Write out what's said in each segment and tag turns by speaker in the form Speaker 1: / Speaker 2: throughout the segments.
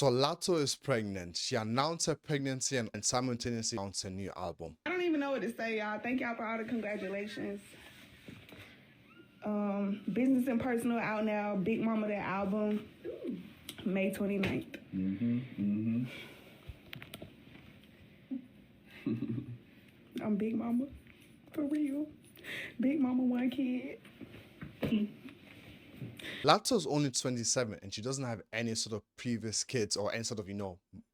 Speaker 1: So Latto is pregnant. She announced her pregnancy and simultaneously announced her new album.
Speaker 2: I don't even know what to say, y'all. Thank y'all for all the congratulations. Business and Personal out now. Big Mama, that album, May 29th. I'm Big Mama, for real. Big Mama, one kid.
Speaker 1: Latto's only 27 and she doesn't have any sort of previous kids or any sort of,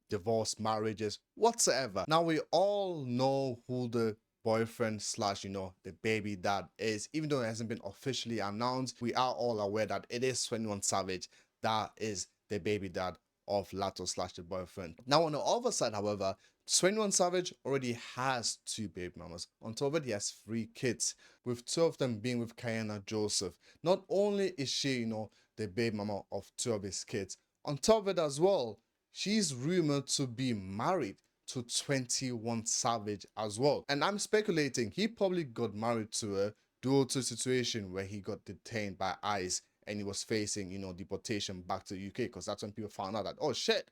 Speaker 1: divorce, marriages, whatsoever. Now we all know who the boyfriend slash, the baby dad is. Even though it hasn't been officially announced, we are all aware that it is 21 Savage that is the baby dad of Latto slash the boyfriend. Now on the other side, however, 21 Savage already has two baby mamas. On top of it, he has 3 kids, with 2 of them being with Kiana Joseph. Not only is she, the baby mama of 2 of his kids, on top of it as well, she's rumored to be married to 21 Savage as well. And I'm speculating he probably got married to her due to a situation where he got detained by ICE and he was facing, deportation back to the UK, because that's when people found out that, oh shit,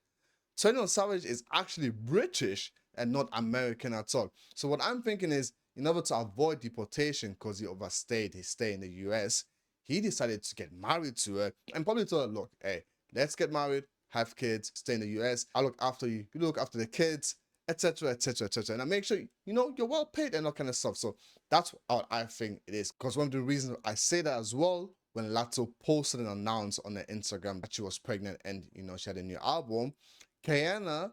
Speaker 1: 21 Savage is actually British and not American at all. So what I'm thinking is, in order to avoid deportation because he overstayed his stay in the US, he decided to get married to her and probably told her, look, hey, let's get married, have kids, stay in the US, I look after you, you look after the kids, etc, etc, etc, and I make sure you're well paid and that kind of stuff. So that's what I think it is, because one of the reasons I say that as well, when Latto posted and announced on her Instagram that she was pregnant and she had a new album, Kiana,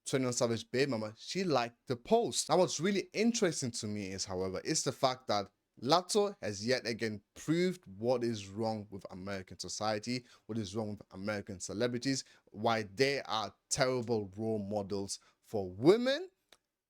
Speaker 1: 21 Savage baby mama, she liked the post. Now what's really interesting to me is, however, is the fact that Latto has yet again proved what is wrong with American society, what is wrong with American celebrities, why they are terrible role models for women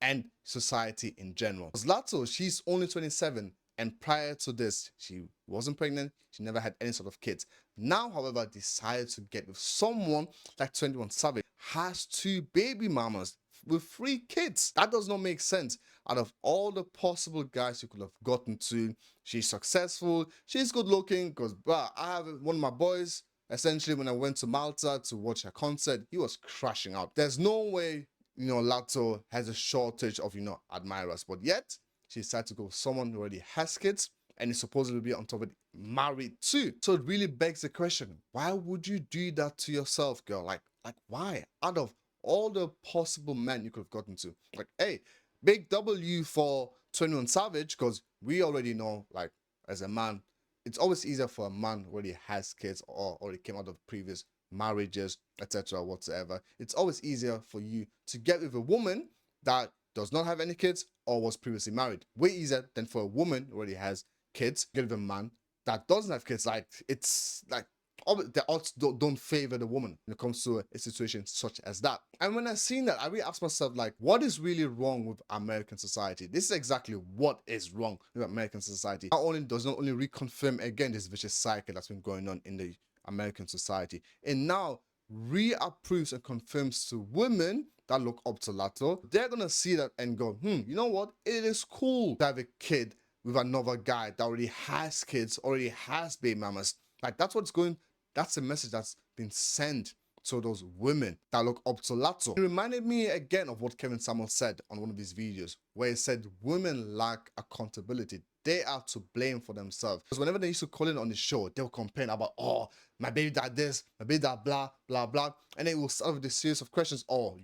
Speaker 1: and society in general. Because Latto, she's only 27, and prior to this, she wasn't pregnant, she never had any sort of kids. Now, however, decided to get with someone like 21 Savage, has 2 baby mamas with 3 kids. That does not make sense. Out of all the possible guys you could have gotten to, she's successful, she's good looking, because I have one of my boys, essentially when I went to Malta to watch her concert, he was crashing out. There's no way, Latto has a shortage of, admirers, but yet she decided to go with someone who already has kids and is supposedly be on top of it married too. So it really begs the question, why would you do that to yourself, girl? Like why? Out of all the possible men you could have gotten to, like, hey, big W for 21 Savage, because we already know, like, as a man, it's always easier for a man who already has kids or already came out of previous marriages, etc, whatsoever. It's always easier for you to get with a woman that does not have any kids or was previously married. Way easier than for a woman who already has kids get with a man that doesn't have kids. Like, it's like the odds don't favor the woman when it comes to a situation such as that. And when I seen that, I really asked myself, like, what is really wrong with American society? This is exactly what is wrong with American society. Does not only reconfirm again this vicious cycle that's been going on in the American society, and now reapproves and confirms to women that look up to Latto. They're gonna see that and go, you know what? It is cool to have a kid with another guy that already has kids, already has baby mamas. Like, that's what's going. That's the message that's been sent to those women that look up to Latto. It reminded me again of what Kevin Samuel said on one of his videos, where he said women lack accountability. They are to blame for themselves. Because whenever they used to call in on the show, they'll complain about, oh, my baby dad this, my baby dad blah, blah, blah. And then it will start with this series of questions. Oh,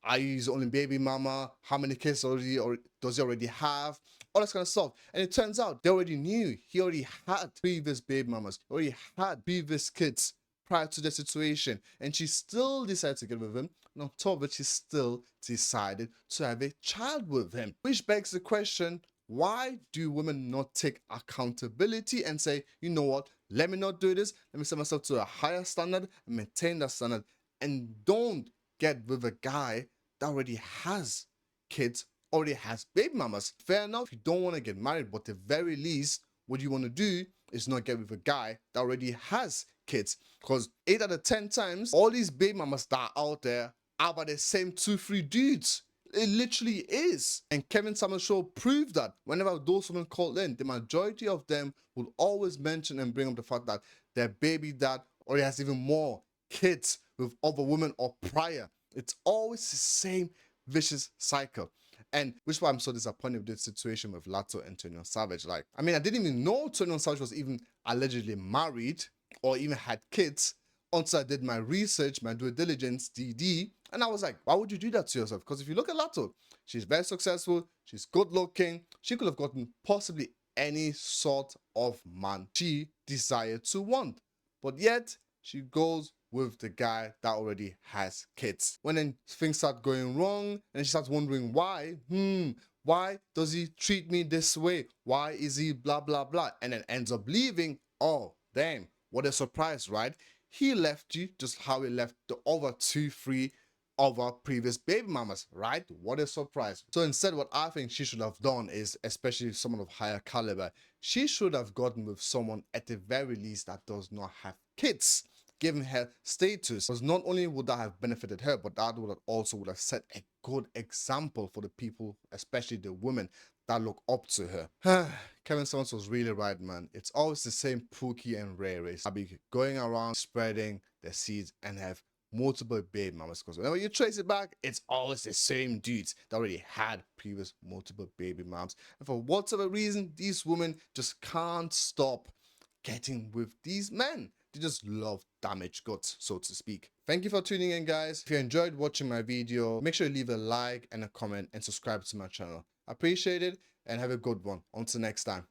Speaker 1: are you his only baby mama? How many kids does he already have? All this kind of stuff. And it turns out they already knew. He already had previous baby mamas. He already had previous kids prior to the situation. And she still decided to get with him. And on top of it, she still decided to have a child with him. Which begs the question, why do women not take accountability and say, you know what, let me not do this, let me set myself to a higher standard and maintain that standard, and don't get with a guy that already has kids, already has baby mamas? Fair enough, you don't want to get married, but at the very least, what you want to do is not get with a guy that already has kids. Because 8 out of 10 times, all these baby mamas that are out there are by the same 2-3 dudes. It literally is. And Kevin Samuel show proved that whenever those women called in, the majority of them will always mention and bring up the fact that their baby dad already has even more kids with other women or prior. It's always the same vicious cycle. And which is why I'm so disappointed with this situation with Latto and 21 Savage. Like, I mean, I didn't even know 21 Savage was even allegedly married or even had kids until I did my research, my due diligence, DD, and I was like, why would you do that to yourself? Because if you look at Latto, she's very successful, she's good looking, she could have gotten possibly any sort of man she desired to want. But yet, she goes with the guy that already has kids. When then things start going wrong, and she starts wondering why, why does he treat me this way? Why is he blah blah blah? And then ends up leaving. Oh, damn, what a surprise, right? He left you just how he left the other 2, 3 other previous baby mamas, right? What a surprise. So instead, what I think she should have done is, especially someone of higher caliber, she should have gotten with someone at the very least that does not have kids, given her status. Because not only would that have benefited her, but that would have also would have set a good example for the people, especially the women that look up to her. Kevin Samuels was really right, man. It's always the same Pookie and Ray race. I'll be going around spreading their seeds and have multiple baby mamas, because whenever you trace it back, it's always the same dudes that already had previous multiple baby moms. And for whatever reason, these women just can't stop getting with these men. They just love damaged goods, so to speak. Thank you for tuning in, guys. If you enjoyed watching my video, make sure you leave a like and a comment and subscribe to my channel. I appreciate it, and have a good one. Until next time.